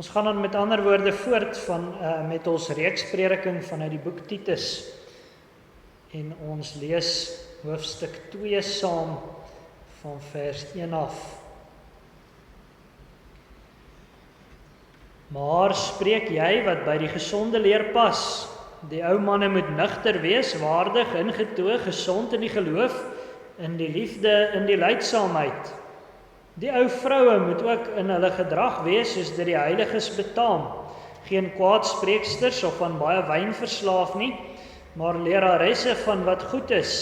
Ons gaan dan met ander woorde voort met ons reeksprediking vanuit die boek Titus. En ons lees hoofstuk 2 saam van vers 1 af. Maar spreek jy wat by die gesonde leer pas. Die ou manne moet nugter wees, waardig, ingetoe, gesond in die geloof, in die liefde, in die lydsaamheid. Die ou vroue moet ook in hulle gedrag wees soos dit die heiliges betaam. Geen kwaadspreeksters of aan baie wyn verslaaf nie, maar leraresse van wat goed is,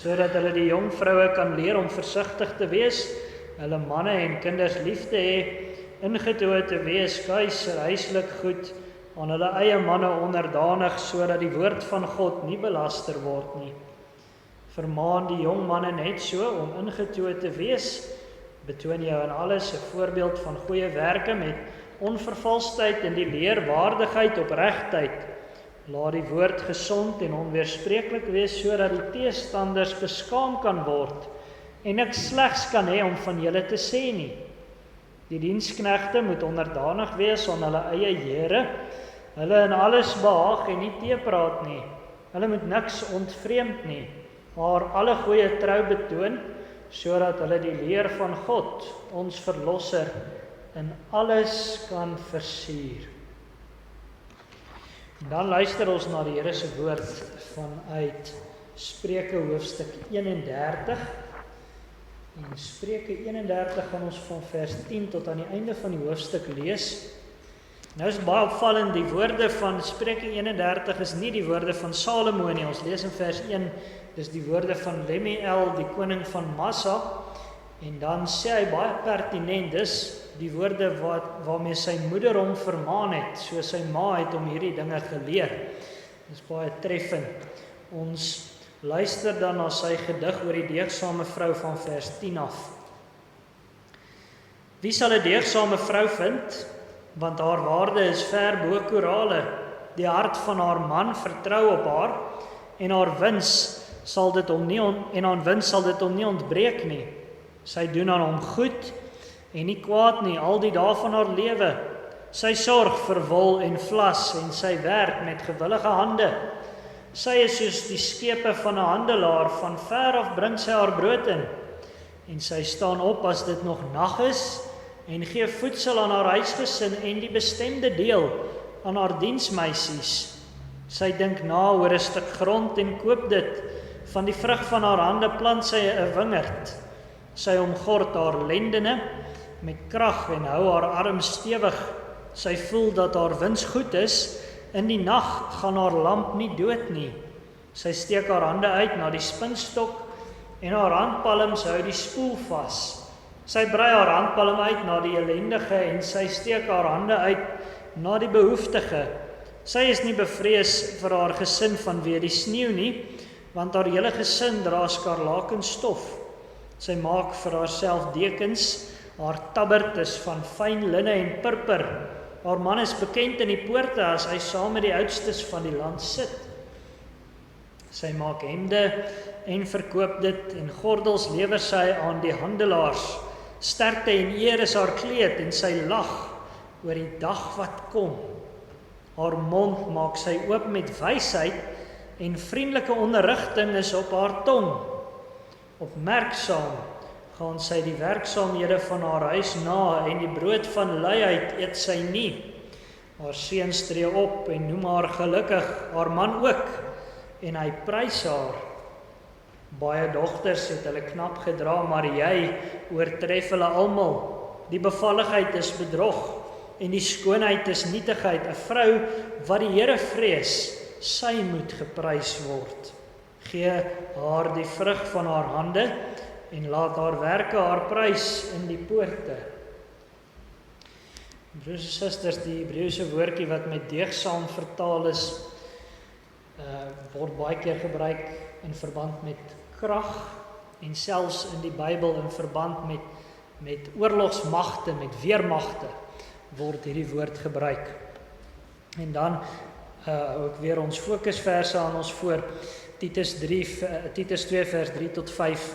sodat hulle die jong vroue kan leer om versigtig te wees, hulle manne en kinders lief te hê, ingetoe te wees, kuis, huislik goed, aan hulle eie manne onderdanig, sodat die woord van God nie belaster word nie. Vermaan die jong manne net so om ingetoe te wees, betoon jou in alles 'n voorbeeld van goeie werke met onvervalsheid in die leer, waardigheid, opregtheid. Laat die woord gesond en onweerspreeklik wees, sodat die teestanders beskaam kan word en niks slegs kan hê om van julle te sê nie. Die diensknegte moet onderdanig wees aan hulle eie here, hulle in alles behaag en nie teepraat nie. Hulle moet niks ontvreemd nie, maar alle goeie trou betoon, sodat hulle die leer van God, ons verlosser, in alles kan versier. Dan luister ons na die Here se woord vanuit Spreuke hoofstuk 31. En Spreuke 31 gaan ons van vers 10 tot aan die einde van die hoofstuk lees. Nou is baie opvallend, die woorde van Spreuke 31 is nie die woorde van Salomo nie. Ons lees in vers 1, dis die woorde van Lemuel, die koning van Massa, en dan sê hy baie pertinent, dis die woorde waarmee sy moeder hom vermaan het, so sy ma het hom hierdie dinge geleer. Dis baie treffend. Ons luister dan na sy gedig oor die deegsame vrou van vers 10 af. Wie sal 'n deegsame vrou vind? Want haar waarde is ver bo korale. Die hart van haar man vertrou op haar, en haar wins sal dit hom nie ontbreek nie. Sy doen aan hom goed en nie kwaad nie al die dae van haar lewe. Sy sorg vir wol en vlas en sy werk met gewillige hande. Sy is soos die skepe van 'n handelaar, van ver af bring sy haar brood in. En sy staan op as dit nog nag is en gee voedsel aan haar huisgesin en die bestemde deel aan haar diensmeisies. Sy dink na oor 'n stuk grond en koop dit. Van die vrug van haar hande plant sy 'n wingerd. Sy omgord haar lendene met krag en hou haar arm stewig. Sy voel dat haar wins goed is. In die nag gaan haar lamp nie dood nie. Sy steek haar hande uit na die spinstok en haar handpalms hou die spoel vas. Sy brei haar handpalm uit na die ellendige en sy steek haar hande uit na die behoeftige. Sy is nie bevrees vir haar gesin vanweë die sneeu nie, want haar hele gesin dra skarlakenstof. Sy maak vir haarself dekens, haar tabbert is van fyn linne en purper. Haar man is bekend in die poorte as hy saam met die oudstes van die land sit. Sy maak hemde en verkoop dit, en gordels lewer sy aan die handelaars. Sterkte en eer is haar kleed, en sy lag oor die dag wat kom. Haar mond maak sy oop met wysheid, en vriendelike onderrigting is op haar tong. Opmerksaam gaan sy die werksaamhede van haar huis na, en die brood van luiheid eet sy nie. Haar seuns tree op en noem haar gelukkig, haar man ook, en hy prys haar. Baie dogters het hulle knap gedra, maar jy oortref hulle almal. Die bevalligheid is bedrog, en die skoonheid is nietigheid. 'n Vrou wat die Here vrees, sy moet geprys word. Gee haar die vrug van haar hande, en laat haar werke haar prys in die poorte. Broers en susters, die Hebreëse woordjie wat met deegsaam vertaal is, word baie keer gebruik in verband met krag, en selfs in die Bybel in verband met oorlogsmagte, met weermagte, word hierdie woord gebruik. En dan ook weer ons fokusverse aan ons voor, Titus 2 vers 3 tot 5.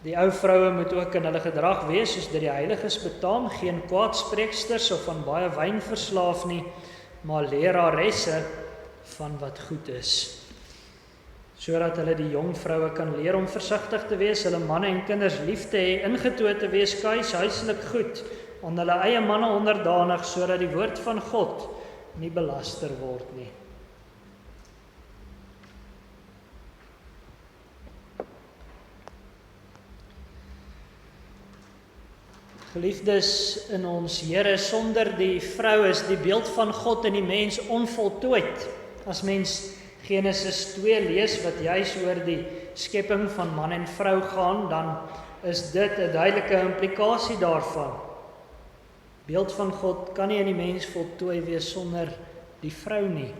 Die ou vroue moet ook in hulle gedrag wees soos dit die heiliges betaam, geen kwaadspreeksters of van baie wyn verslaaf nie, maar leraresse van wat goed is. Sodat hulle die jong vroue kan leer om versigtig te wees, hulle manne en kinders lief te hê, ingetoe te wees, kuis, huislik goed, aan hulle eie manne onderdanig, sodat die woord van God nie belaster word nie. Geliefdes in ons Here, sonder die vrou is die beeld van God in die mens onvoltooid. As mens Genesis 2 lees wat juis oor die skepping van man en vrou gaan, dan is dit 'n duidelike implikasie daarvan. Beeld van God kan nie in die mens voltooi wees sonder die vrou nie.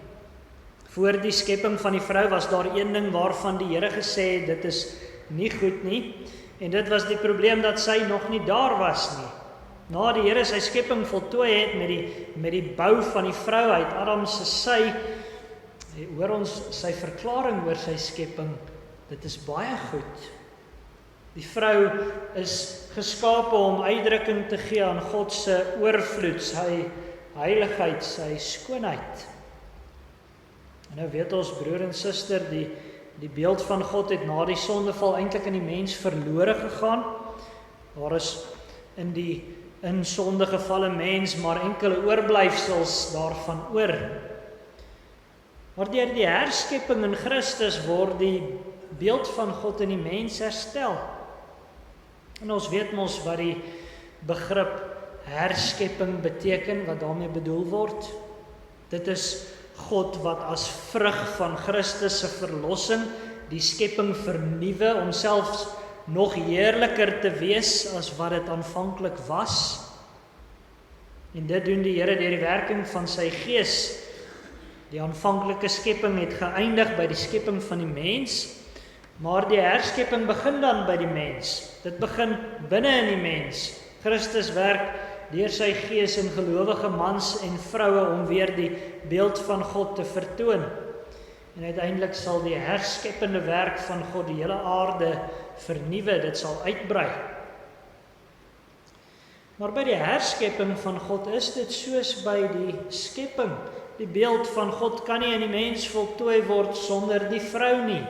Voor die skepping van die vrou was daar een ding waarvan die Here gesê het, dit is nie goed nie, en dit was die probleem dat sy nog nie daar was nie. Na die Here sy skepping voltooi het met die bou van die vrou uit Adam se sy, hoor ons sy verklaring oor sy skepping, dit is baie goed. Die vrou is geskape om uitdrukking te gee aan God se oorvloed, sy heiligheid, sy skoonheid. En nou weet ons, broer en suster, die beeld van God het na die sondeval eintlik in die mens verlore gegaan. Daar is in sonde gevalle mens maar enkele oorblyfsels daarvan oor. Maar deur die herskepping in Christus word die beeld van God in die mens herstel. En ons weet mos wat die begrip herskepping beteken, wat daarmee bedoel word. Dit is God wat as vrug van Christus se verlossing die skepping vernuwe om selfs nog heerliker te wees as wat dit aanvanklik was. En dit doen die Here deur die werking van sy Gees. Die aanvanklike skepping het geëindig by die skepping van die mens, maar die herskepping begin dan by die mens. Dit begin binne in die mens. Christus werk deur sy Gees in gelowige mans en vroue om weer die beeld van God te vertoon. En uiteindelik sal die herskeppende werk van God die hele aarde vernuwe, dit sal uitbrei. Maar by die herskepping van God is dit soos by die skepping. Die beeld van God kan nie in die mens voltooi word sonder die vrou nie.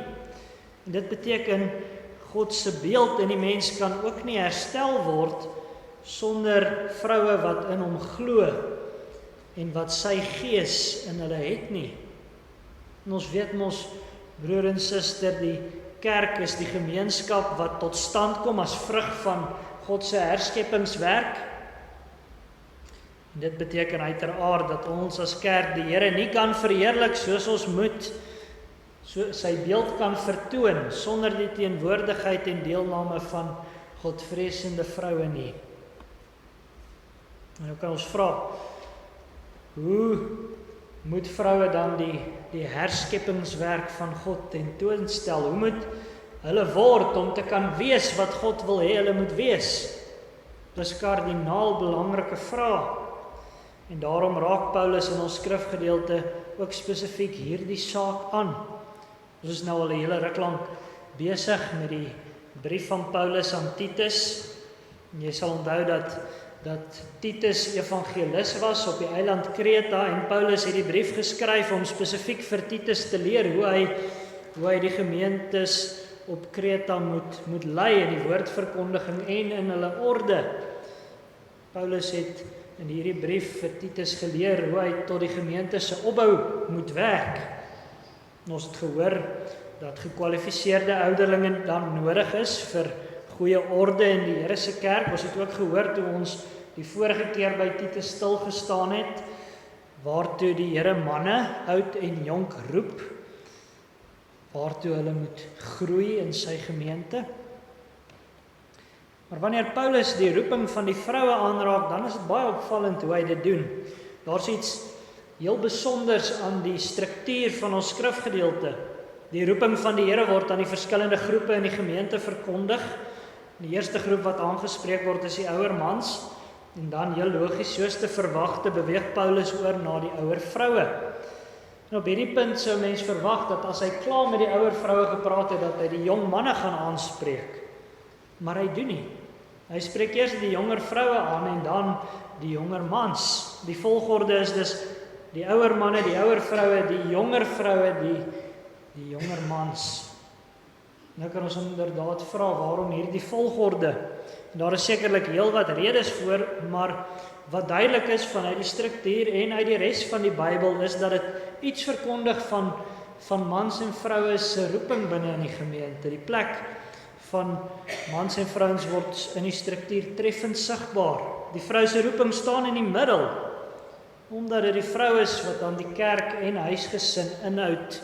En dit beteken God se beeld in die mens kan ook nie herstel word sonder vroue wat in hom glo en wat sy Gees in hulle het nie. En ons weet mos, broer en suster, die kerk is die gemeenskap wat tot stand kom as vrug van God se herskeppingswerk. En dit beteken uiteraard dat ons as kerk die Here nie kan verheerlik soos ons moet, so sy beeld kan vertoon sonder die teenwoordigheid en deelname van Godvreesende vroue nie. En nou kan ons vra, hoe moet vroue dan die herskeppingswerk van God tentoonstel? Hoe moet hulle word om te kan wees wat God wil hê hulle moet wees? Dis kardinaal belangrike vraag. En daarom raak Paulus in ons skrifgedeelte ook spesifiek hierdie saak aan. Ons is nou al 'n hele ruk lank besig met die brief van Paulus aan Titus. En jy sal onthou dat Titus evangelis was op die eiland Kreta en Paulus het die brief geskryf om spesifiek vir Titus te leer hoe hy die gemeentes op Kreta moet lei in die woordverkondiging en in hulle orde. Paulus het in hierdie brief vir Titus geleer hoe hy tot die gemeente se opbou moet werk. En ons het gehoor dat gekwalifiseerde ouderlinge dan nodig is vir goeie orde in die Here se kerk. Ons het ook gehoor toe ons die vorige keer by Titus stil gestaan het, waartoe die Here manne, oud en jonk roep, waartoe hulle moet groei in sy gemeente. Maar wanneer Paulus die roeping van die vroue aanraak, dan is dit baie opvallend hoe hy dit doen. Daar's iets heel besonders aan die struktuur van ons skrifgedeelte. Die roeping van die Here word aan die verskillende groepe in die gemeente verkondig. Die eerste groep wat aangespreek word is die ouer mans, en dan heel logies soos te verwagte beweeg Paulus oor na die ouer vroue. En op hierdie punt sou mens verwag dat as hy klaar met die ouer vroue gepraat het, dat hy die jong manne gaan aanspreek. maar hy doen nie. Hy spreek eers die jonger vroue aan en dan die jonger mans. Die volgorde is dus die ouer manne, die ouer vroue, die jonger vroue, die jonger mans. Nou kan ons inderdaad vra waarom hierdie volgorde. En daar is sekerlik heel wat redes voor, maar wat duidelik is vanuit die struktuur en uit die res van die Bybel is dat dit iets verkondig van mans en vroue se roeping binne in die gemeente. Die plek van mans en vrouens word in die struktuur treffend sigbaar. Die vrou se roeping staan in die middel, omdat dit die vrou is wat aan die kerk en huisgesin inhoud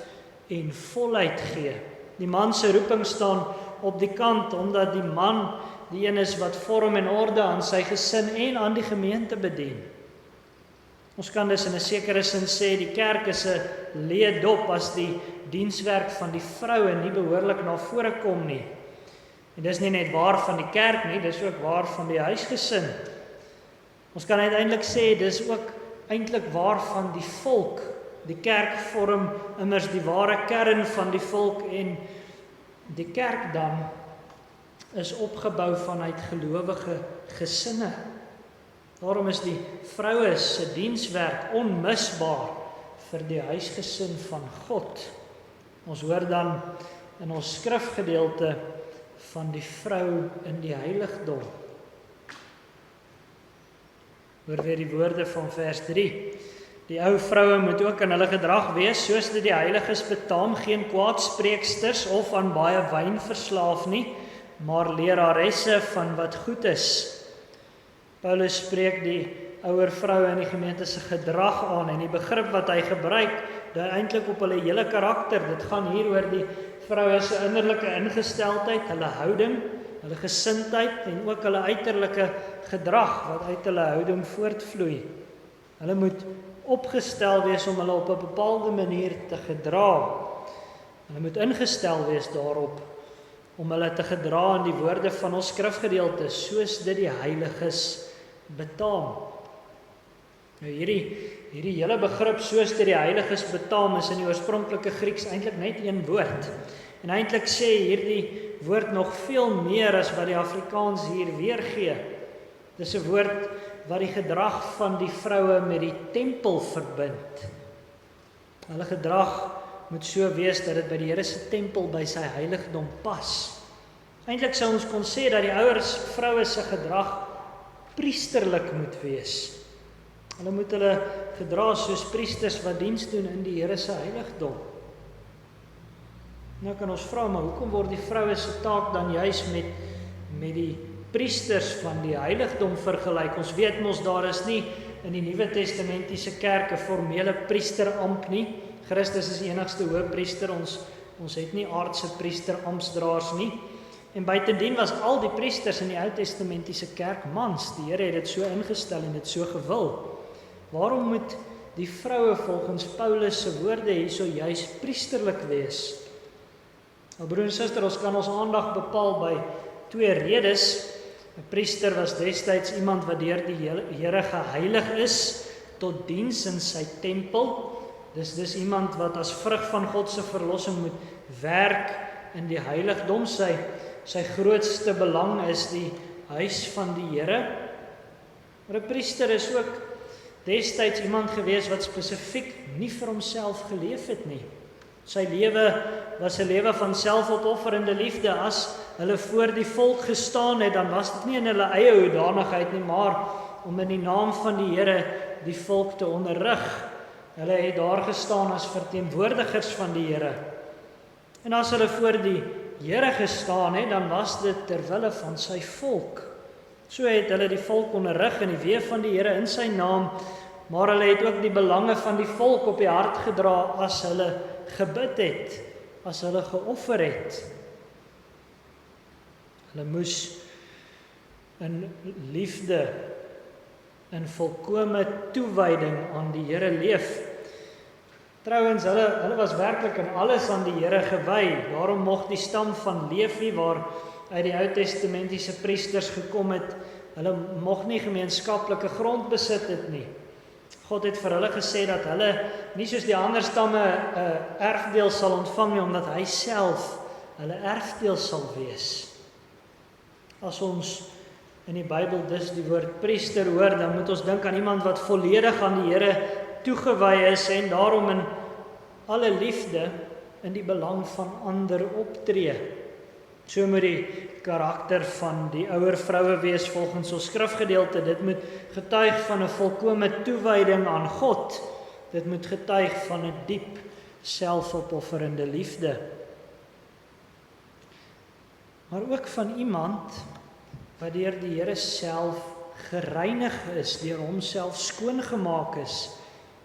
en voluit gee. Die man se roeping staan op die kant, omdat die man die een is wat vorm en orde aan sy gesin en aan die gemeente bedien. Ons kan dus in 'n sekere sin sê, die kerk is 'n leë dop as die dienswerk van die vroue nie behoorlik na vore kom nie. En dis nie net waar van die kerk nie, dis ook waar van die huisgesin. Ons kan uiteindelik sê, dis ook eintlik waar van die volk. Die kerk vorm immers die ware kern van die volk en die kerk dan is opgebou vanuit gelowige gesinne. Daarom is die vroue se dienswerk onmisbaar vir die huisgesin van God. Ons hoor dan in ons skrifgedeelte van die vrou in die heiligdom. Hoor weer die woorde van vers 3. Die ou vroue moet ook in hulle gedrag wees, soos dit die heiliges betaam, geen kwaadspreeksters of aan baie wyn verslaaf nie, maar leraresse van wat goed is. Paulus spreek die ouer vroue in die gemeente se gedrag aan en die begrip wat hy gebruik, dui eintlik op hulle hele karakter. Dit gaan hier oor die vroue se innerlike ingesteldheid, hulle houding, hulle gesindheid en ook hulle uiterlike gedrag wat uit hulle houding voortvloei. Hulle moet opgestel wees om hulle op 'n bepaalde manier te gedra. Hulle moet ingestel wees daarop om hulle te gedra in die woorde van ons skrifgedeelte, soos dit die heiliges betaam. Nou hierdie hele begrip, soos dit die heiliges betaam, is in die oorspronklike Grieks eintlik net een woord. En eintlik sê hierdie woord nog veel meer as wat die Afrikaans hier weergee. Dis 'n woord wat die gedrag van die vroue met die tempel verbind. Hulle gedrag moet so wees dat dit by die Here se tempel, by sy heiligdom pas. Eintlik sou ons kon sê dat die ouers vroue se gedrag priesterlik moet wees. Hulle moet hulle gedra soos priesters wat diens doen in die Here se heiligdom. Nou kan ons vra, maar hoekom word die vroue se taak dan juis met die priesters van die heiligdom vergelyk? Ons weet mos daar is nie in die Nuwe Testamentiese kerk 'n formele priesterampt nie. Christus is die enigste hoëpriester. Ons het nie aardse priesteramptsdraers nie. En buitendien was al die priesters in die Ou Testamentiese kerk mans. Die Here het dit so ingestel en dit so gewil. Waarom moet die vroue volgens Paulus se woorde hierso juis priesterlik wees? Nou broer en suster, ons kan ons aandag bepaal by twee redes. 'n Priester was destyds iemand wat deur die Here geheilig is tot diens in sy tempel. Dis iemand wat as vrug van God se verlossing moet werk in die heiligdom. Sy grootste belang is die huis van die Here. Maar 'n priester is ook destyds iemand gewees wat spesifiek nie vir homself geleef het nie. Sy lewe was 'n lewe van selfopofferende liefde. As hulle voor die volk gestaan het, dan was dit nie in hulle eie hoedanigheid nie, maar om in die naam van die Here die volk te onderrig. Hulle het daar gestaan as verteenwoordigers van die Here. En as hulle voor die Here gestaan het, dan was dit ter wille van sy volk. So het hulle die volk onderrig in die weë van die Here in sy naam, maar hulle het ook die belange van die volk op die hart gedra as hulle gebid het, as hulle geoffer het. Hulle moes in liefde, in volkome toewyding aan die Here leef. Trouwens, hulle was werklik in alles aan die Here gewy. Daarom mocht die stam van Levi, waar uit die Ou Testamentiese priesters gekom het, hulle mocht nie gemeenskaplike grond besit het nie. God het vir hulle gesê dat hulle nie soos die ander stamme 'n erfdeel sal ontvang nie, omdat hy self hulle erfdeel sal wees. As ons in die Bybel dus die woord priester hoor, dan moet ons dink aan iemand wat volledig aan die Here toegewy is en daarom in alle liefde in die belang van ander optree. So moet die karakter van die ouer vroue wees volgens ons skrifgedeelte. Dit moet getuig van 'n volkome toewyding aan God. Dit moet getuig van 'n diep selfopofferende liefde. Maar ook van iemand wat deur die Here self gereinig is, deur homself skoongemaak is.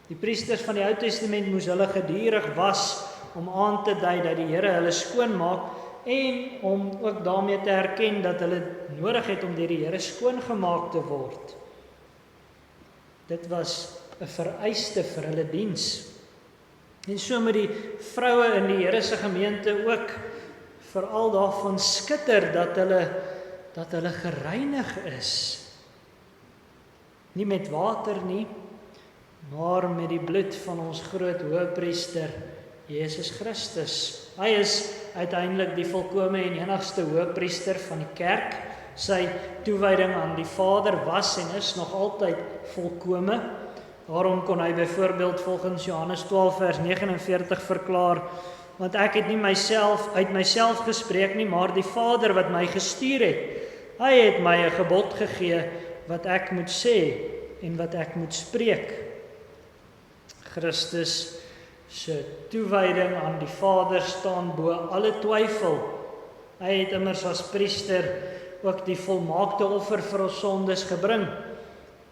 Die priesters van die Ou Testament moes hulle gedurig was om aan te dui dat die Here hulle skoonmaak en om ook daarmee te erken dat hulle nodig het om deur die Here skoongemaak te word. Dit was 'n vereiste vir hulle diens. En so moet die vroue in die Here se gemeente ook veral daarvan skitter dat hulle gereinig is. Nie met water nie, maar met die bloed van ons groot hoëpriester Jesus Christus. Hy is uiteindelik die volkome en enigste hoëpriester van die kerk. Sy toewyding aan die Vader was en is nog altyd volkome. Daarom kon hy byvoorbeeld volgens Johannes 12 vers 49 verklaar: want ek het nie uit myself gespreek nie, maar die Vader wat my gestuur het. Hy het my 'n gebod gegee wat ek moet sê en wat ek moet spreek. Christus se toewyding aan die Vader staan bo alle twyfel. Hy het immers as priester ook die volmaakte offer vir ons sondes gebring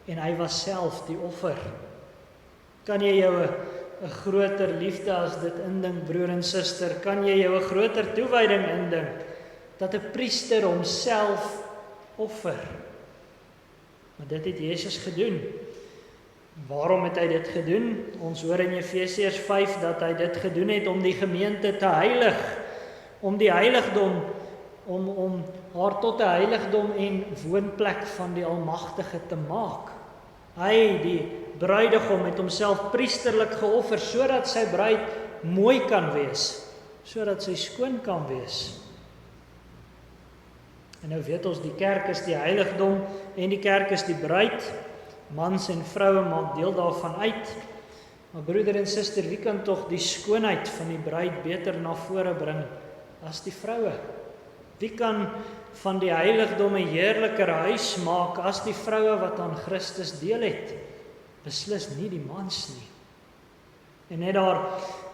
en hy was self die offer. Kan jy jou 'n groter liefde as dit indink, broer en suster? Kan jy jou 'n groter toewyding indink dat 'n priester homself offer? Maar dit het Jesus gedoen. Waarom het hy dit gedoen? Ons hoor in Efesiërs 5 dat hy dit gedoen het om die gemeente te heilig, om die heiligdom, om haar tot 'n heiligdom en woonplek van die Almagtige te maak. Hy, die bruidegom, het homself priesterlik geoffer sodat sy bruid mooi kan wees, sodat sy skoon kan wees. En nou weet ons, die kerk is die heiligdom en die kerk is die bruid. Mans en vroue maak deel daarvan uit. Maar broeder en suster, wie kan tog die skoonheid van die bruid beter na vore bring as die vroue? Wie kan van die heiligdom 'n heerliker huis maak as die vroue wat aan Christus deel het? Beslis nie die mans nie. En net daar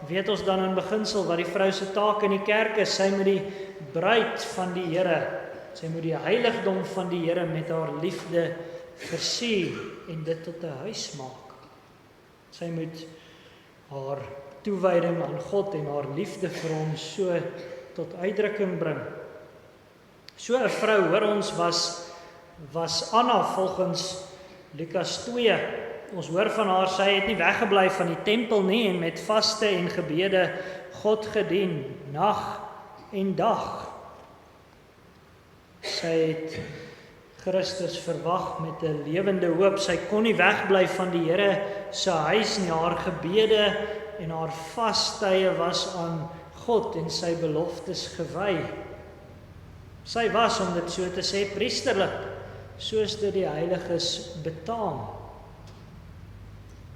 weet ons dan in beginsel wat die vrou se taak in die kerk is. Sy moet die bruid van die Here, sy moet die heiligdom van die Here met haar liefde versier en dit tot 'n huis maak. Sy moet haar toewyding aan God en haar liefde vir hom so tot uitdrukking bring. So 'n vrou, hoor ons, was Anna volgens Lukas 2. Ons hoor van haar, sy het nie weggebly van die tempel nie en met vaste en gebede God gedien, nag en dag. Sy het Christus verwag met 'n lewende hoop. Sy kon nie wegbly van die Here se huis nie. Haar gebede en haar vastye was aan God en sy beloftes gewy. Sy was, om dit so te sê, priesterlik, soos dit die heiliges betaam.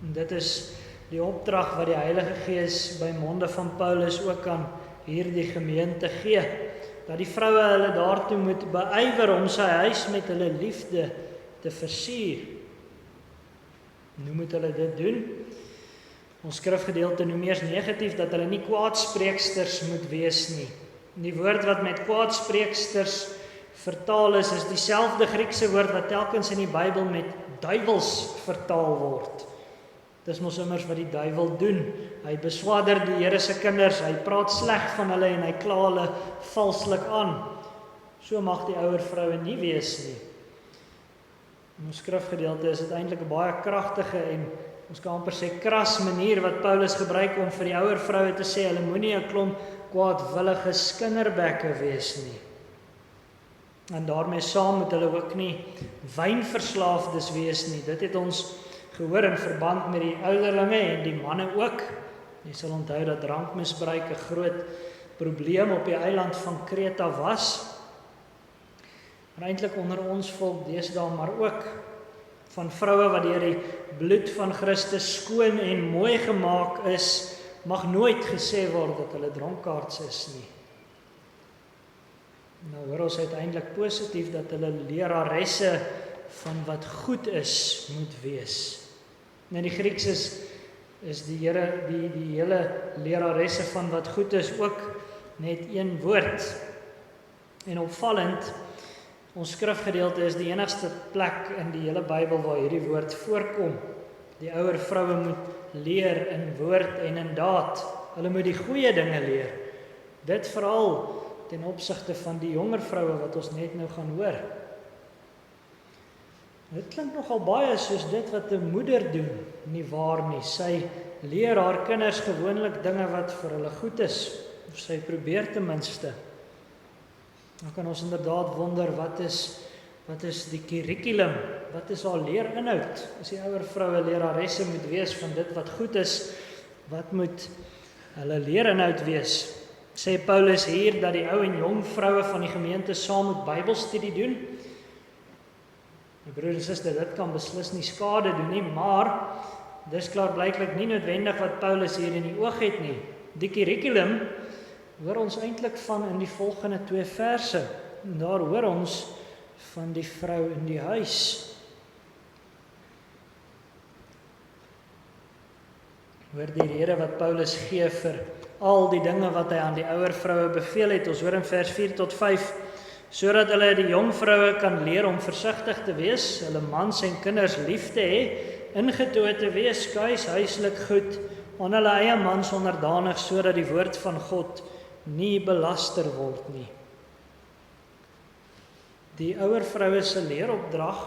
En dit is die opdrag wat die Heilige Gees by monde van Paulus ook aan hierdie gemeente gee, dat die vroue hulle daartoe moet beywer om sy huis met hulle liefde te versier. Hoe moet hulle dit doen? Ons skrifgedeelte noem eers negatief dat hulle nie kwaadspreeksters moet wees nie. Die woord wat met kwaadspreeksters vertaal is dieselfde Griekse woord wat telkens in die Bybel met duiwels vertaal word. Dis mos immers wat die duiwel doen. Hy beswader die Here se kinders, hy praat sleg van hulle en hy kla hulle valslik aan. So mag die ouer vroue nie wees nie. In ons skrifgedeelte is dit eintlik 'n baie kragtige en ons kan amper sê kras manier wat Paulus gebruik om vir die ouer vroue te sê, hulle moenie 'n klomp kwaadwillige skinderbekke wees nie. En daarmee saam moet hulle ook nie wynverslaafdes wees nie. Dit het ons gehoor in verband met die ouderlinge en die manne ook. Jy sal onthou dat drankmisbruik 'n groot probleem op die eiland van Kreta was. maar eintlik onder ons volk deesdae, maar ook van vroue wat deur die bloed van Christus skoon en mooi gemaak is, mag nooit gesê word dat hulle dronkaards is nie. Nou hoor ons uiteindelik positief dat hulle leraresse van wat goed is moet wees. Nou in die Grieks is die hele leraresse van wat goed is ook net een woord. En opvallend, ons skrifgedeelte is die enigste plek in die hele Bybel waar hierdie woord voorkom. Die ouer vroue moet leer in woord en in daad. Hulle moet die goeie dinge leer. Dit veral ten opsigte van die jonger vroue wat ons net nou gaan hoor. Dit klink nogal baie soos dit wat 'n moeder doen, nie waar nie. Sy leer haar kinders gewoonlik dinge wat vir hulle goed is, of sy probeer ten minste. Dan kan ons inderdaad wonder, wat is die curriculum? Wat is haar leerinhoud? As die ouer vroue leraresse moet wees van dit wat goed is, wat moet hulle leerinhoud wees? Sê Paulus hier dat die ou en jong vroue van die gemeente saam met Bybelstudie doen? My broer en suster, dit kan beslis nie skade doen nie, maar dis klaarblyklik nie noodwendig wat Paulus hier in die oog het nie. Die curriculum hoor ons eintlik van in die volgende 2 verse. En daar hoor ons van die vrou in die huis. Hoor die rede wat Paulus gee vir al die dinge wat hy aan die ouer vroue beveel het. Ons hoor in vers 4 tot 5, sodat hulle die jong vroue kan leer om versigtig te wees, hulle mans en kinders lief te hê, ingetoe te wees, skuis, huislik goed, aan hulle eie mans onderdanig, sodat die woord van God nie belaster word nie. Die ouer vroue se leeropdrag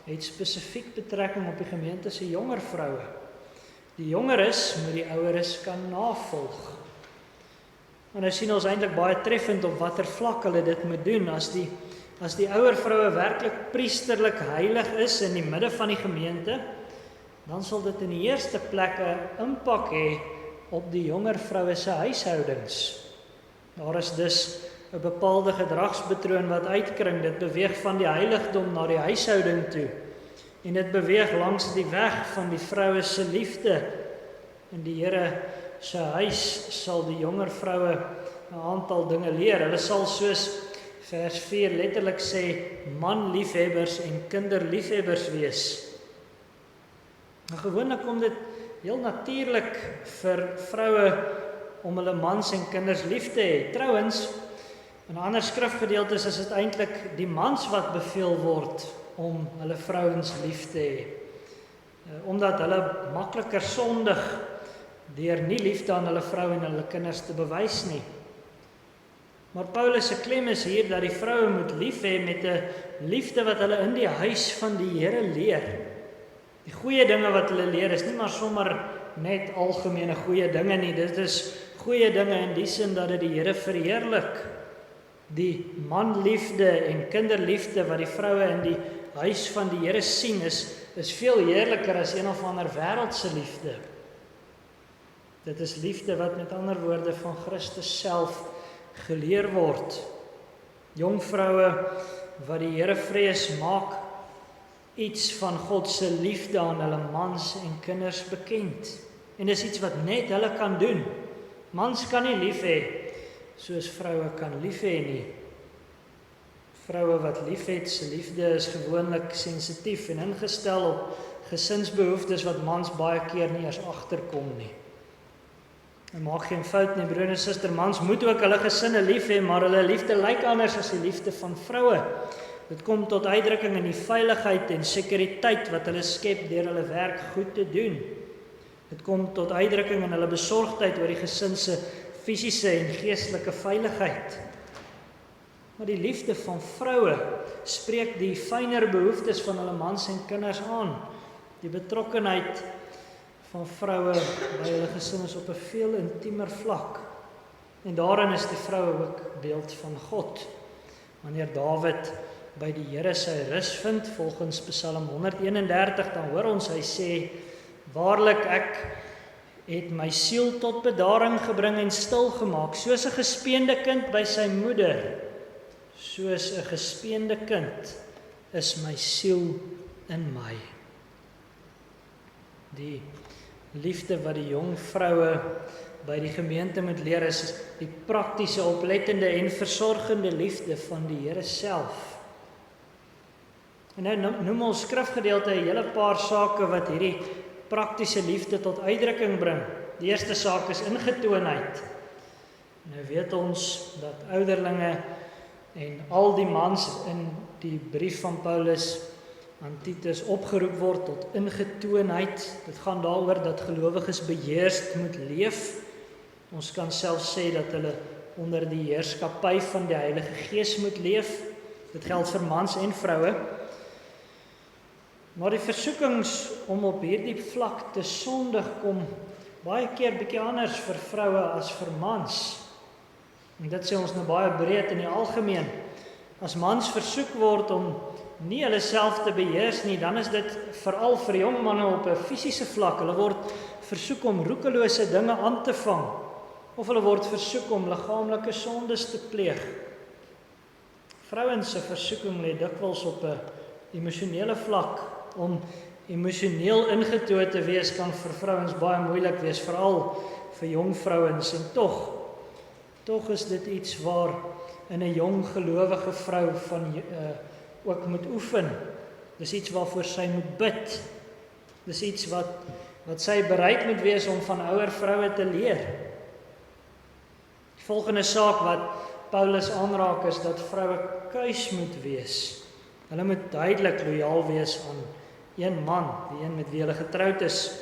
het spesifiek betrekking op die gemeente se jonger vroue. Die jongeres moet die oueres kan navolg. En nou sien ons eintlik baie treffend op watter vlak hulle dit moet doen. As die ouer vroue werklik priesterlik heilig is in die midde van die gemeente, dan sal dit in die eerste plek 'n impak hê op die jonger vroue se huishoudings. Daar is dus 'n bepaalde gedragspatroon wat uitkring. Dit beweeg van die heiligdom na die huishouding toe. En dit beweeg langs die weg van die vroue se liefde. In die Here se huis sal die jonger vroue 'n aantal dinge leer. Hulle sal, soos vers 4 letterlik sê, manliefhebbers en kinderliefhebbers wees. Nou gewoonlik kom dit heel natuurlik vir vroue om hulle mans en kinders lief te hê. Trouwens, in ander skrifgedeeltes is dit eintlik die mans wat beveel word om hulle vrouens lief te hê. Omdat hulle makliker sondig deur nie liefde aan hulle vrou en hulle kinders te bewys nie. Maar Paulus se klem is hier dat die vroue moet lief hê met 'n liefde wat hulle in die huis van die Here leer. Die goeie dinge wat hulle leer is nie maar sommer net algemene goeie dinge nie. Dit is goeie dinge in die sin dat dit die Here verheerlik. Die manliefde en kinderliefde wat die vroue in die huis van die Here sien is veel heerliker as een of ander wêreldse liefde. Dit is liefde wat met ander woorde van Christus self geleer word. Jong vroue wat die Here vrees, maak iets van God se liefde aan hulle mans en kinders bekend. En dis iets wat net hulle kan doen. Mans kan nie lief hê soos vroue kan lief hê nie. Vroue wat lief het, se liefde is gewoonlik sensitief en ingestel op gesinsbehoeftes wat mans baie keer nie eens agterkom nie. En maak geen fout nie, broer en suster, mans moet ook hulle gesinne lief hê, maar hulle liefde lyk anders as die liefde van vroue. Dit kom tot uitdrukking in die veiligheid en sekuriteit wat hulle skep deur hulle werk goed te doen. Dit kom tot uitdrukking in hulle besorgdheid oor die gesin se fisiese en geestelike veiligheid. Maar die liefde van vroue spreek die fynere behoeftes van hulle mans en kinders aan. Die betrokkenheid van vroue by hulle gesin is op 'n veel intiemer vlak. En daarin is die vroue ook beeld van God. Wanneer Dawid by die Here sy rus vind, volgens Psalm 131, dan hoor ons hy sê, waarlik ek het my siel tot bedaring gebring en stil gemaak, soos 'n gespeende kind by sy moeder. soos 'n gespeende kind is my siel in my. Die liefde wat die jong vroue by die gemeente moet leer is die praktiese, oplettende en versorgende liefde van die Here self. En nou noem ons skrifgedeelte 'n hele paar sake wat hierdie praktiese liefde tot uitdrukking bring. Die eerste saak is ingetoonheid. Nou weet ons dat ouderlinge en al die mans in die brief van Paulus aan Titus opgeroep word tot ingetoonheid. Dit gaan daaroor dat gelowiges beheerst moet leef. Ons kan self sê dat hulle onder die heerskappy van die Heilige Gees moet leef. Dit geld vir mans en vroue. Maar die versoekings om op hierdie vlak te sondig kom baie keer bietjie anders vir vroue as vir mans. En dit sê ons nou baie breed in die algemeen. As mans versoek word om nie hulle self te beheers nie, dan is dit veral vir jong manne op 'n fisiese vlak. Hulle word versoek om roekelose dinge aan te vang, of hulle word versoek om liggaamlike sondes te pleeg. Vrouens se versoeking lê dikwels op 'n emosionele vlak. Om emosioneel ingetoe te wees kan vir vrouens baie moeilik wees, veral vir jong vrouens. En tog is dit iets waar in 'n jong gelowige vrou van ook moet oefen. Dis iets waarvoor sy moet bid. Dis iets wat sy bereid moet wees om van ouer vroue te leer. Die volgende saak wat Paulus aanraak is dat vroue kuis moet wees. Hulle moet duidelik lojaal wees aan een man, die een met wie hulle getroud is.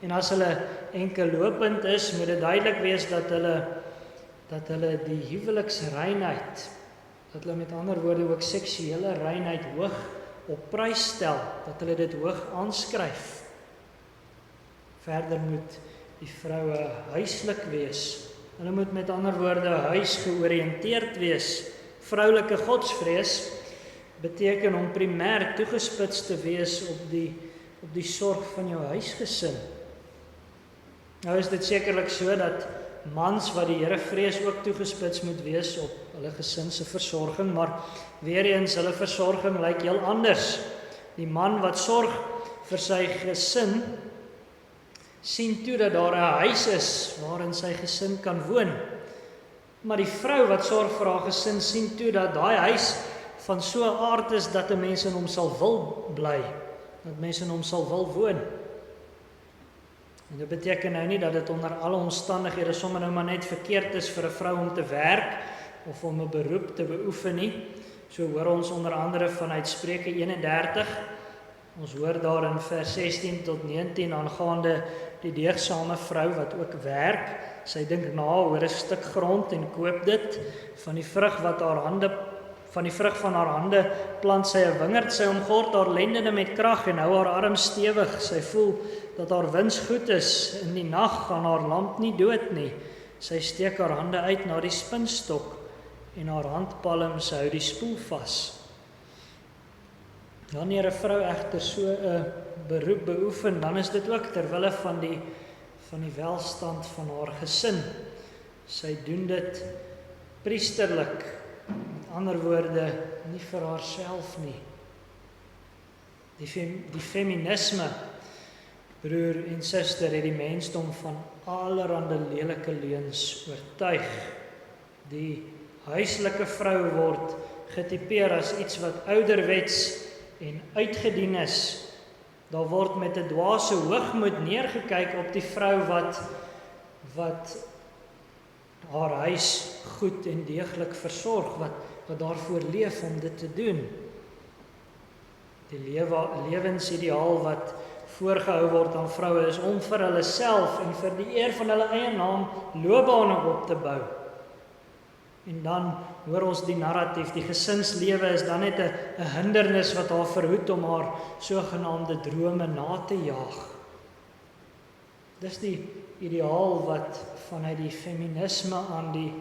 En as hulle enkel lopend is, moet dit duidelik wees dat hulle die huweliksreinheid, dat hulle met ander woorde ook seksuele reinheid hoog op prys stel, dat hulle dit hoog aanskryf. Verder moet die vroue huislik wees. Hulle moet met ander woorde huisgeoriënteerd wees. Vroulike godsvrees beteken om primêr toegespits te wees op die sorg van jou huisgesin. Nou is dit sekerlik so dat mans wat die Here vrees ook toegespits moet wees op hulle gesin se versorging, maar weer eens hulle versorging lyk heel anders. Die man wat sorg vir sy gesin sien toe dat daar 'n huis is waarin sy gesin kan woon. Maar die vrou wat sorg vir haar gesin sien toe dat daai huis van so 'n aard is dat 'n mens in hom sal wil bly, dat mense in hom sal wil woon. En dit beteken nou nie dat dit onder alle omstandighede sommer nou maar net verkeerd is vir 'n vrou om te werk of om 'n beroep te beoefen nie. So hoor ons onder andere vanuit Spreuke 31. Ons hoor daar in vers 16 tot 19 aangaande die deegsame vrou wat ook werk. Sy dink na oor 'n stuk grond en koop dit. Van die vrug van haar hande plant sy 'n wingerd. Sy omgord haar lendene met krag en hou haar arms stewig. Sy voel dat haar wins goed is. In die nag gaan haar lamp nie dood nie. Sy steek haar hande uit na die spinstok en haar handpalms hou die spoel vas. Wanneer 'n vrou egter so 'n beroep beoefen, dan is dit ook ter wille van die welstand van haar gesin. Sy doen dit priesterlik, met ander woorde, nie vir haarself nie. Die feminisme, broer en suster, het die mensdom van allerhande lelike leuns oortuig. Die huislike vrou word getipeer as iets wat ouderwets en uitgedien is. Daar word met 'n dwaase hoogmoed neergekyk op die vrou wat haar huis goed en deeglik versorg, wat daarvoor leef om dit te doen. Die lewensideaal wat voorgehou word aan vroue is om vir hulle self en vir die eer van hulle eie naam loopbane op te bou. En dan hoor ons die narratief, die gesinslewe is dan net 'n hindernis wat haar verhoed om haar sogenaamde drome na te jaag. Dis die ideaal wat vanuit die feminisme aan die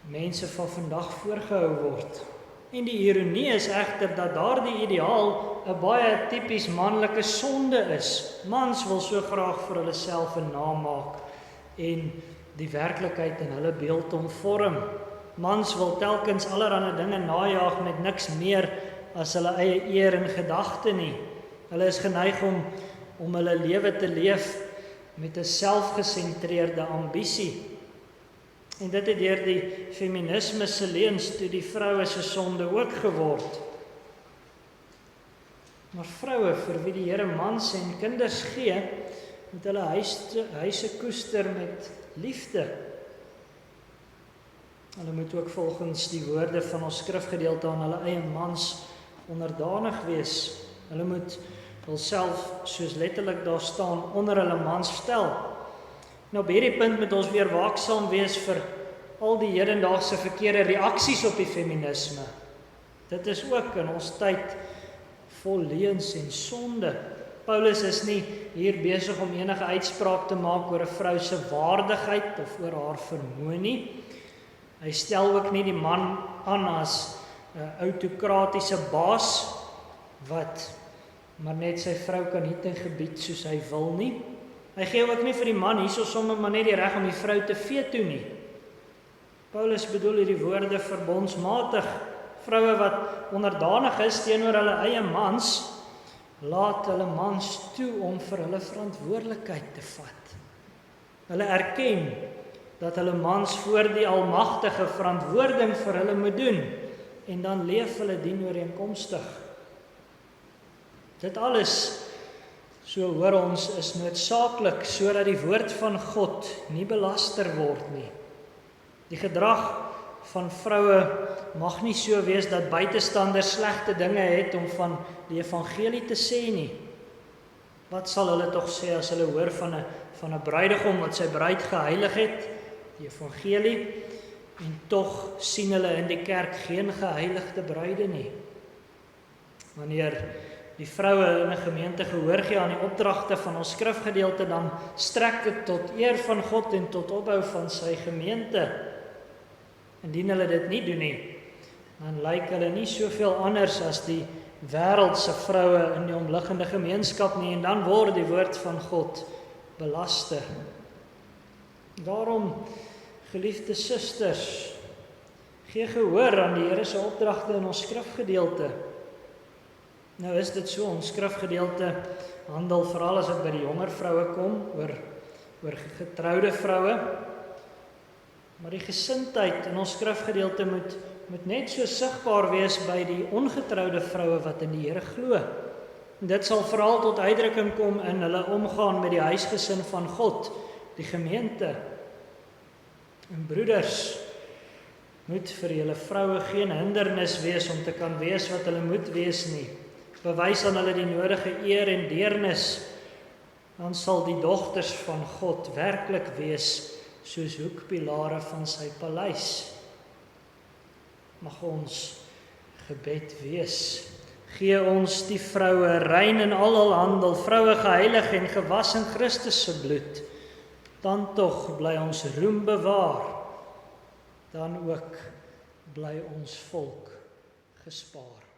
mense van vandag voorgehou word. En die ironie is egter dat daardie ideaal 'n baie tipies manlike sonde is. Mans wil so graag vir hulle self 'n naam maak en die werklikheid in hulle beeld omvorm. mans wil telkens allerlei dinge najaag met niks meer as hulle eie eer en gedagte nie. Hulle is geneig om hulle lewe te leef met 'n selfgesentreerde ambisie. En dit het deur die feminisme se leuns toe die vroue se sonde ook geword. Maar vroue vir wie die Here mans en kinders gee, moet hulle huise koester met liefde. Hulle moet ook volgens die woorde van ons skrifgedeelte aan hulle eie mans onderdanig wees. Hulle moet hulself, soos letterlik daar staan, onder hulle mans stel. Nou op hierdie punt moet ons weer waaksaam wees vir al die hedendaagse verkeerde reaksies op die feminisme. Dit is ook in ons tyd vol leuns en sonde. Paulus is nie hier besig om enige uitspraak te maak oor 'n vrou se waardigheid of oor haar vermoë nie. Hy stel ook nie die man aan as 'n autokratiese baas wat maar net sy vrou kan hiet en gebied soos hy wil nie. Hy gee ook nie vir die man hierso sommer maar net die reg om die vrou te veto nie. Paulus bedoel hierdie woorde verbondsmatig. Vroue wat onderdanig is teenoor hulle eie mans, laat hulle mans toe om vir hulle verantwoordelikheid te vat. Hulle erken dat hulle mans voor die Almagtige verantwoording vir hulle moet doen en dan leef hulle dienooreenkomstig. Dit alles, so hoor ons, is noodsaaklik sodat die woord van God nie belaster word nie. Die gedrag van vroue mag nie so wees dat buitestanders slegte dinge het om van die evangelie te sê nie. Wat sal hulle tog sê as hulle hoor van 'n bruidegom wat sy bruid geheilig het, die evangelie, en tog sien hulle in die kerk geen geheiligde bruide nie? Wanneer die vroue in 'n gemeente gehoor gee aan die opdragte van ons skrifgedeelte, dan strek dit tot eer van God en tot opbou van sy gemeente. Indien hulle dit nie doen nie, dan lyk hulle nie soveel anders as die wêreldse vroue in die omliggende gemeenskap nie, en dan word die woord van God belaster. Daarom, geliefde susters, gee gehoor aan die Here se opdragte in ons skrifgedeelte. Nou is dit so, ons skrifgedeelte handel veral as dit by die jonger vroue kom, oor getroude vroue. Maar die gesindheid in ons skrifgedeelte moet net so sigbaar wees by die ongetroude vroue wat in die Here glo. En dit sal veral tot uitdrukking kom in hulle omgaan met die huisgesin van God, die gemeente. En broeders, moet vir julle vroue geen hindernis wees om te kan wees wat hulle moet wees nie. Bewys aan hulle die nodige eer en deernis, dan sal die dogters van God werklik wees soos hoekpilare van sy paleis. Mag ons gebed wees. Gee ons die vroue rein in al hul handel, vroue geheilig en gewas in Christus se bloed. Dan tog bly ons roem bewaar, dan ook bly ons volk gespaar.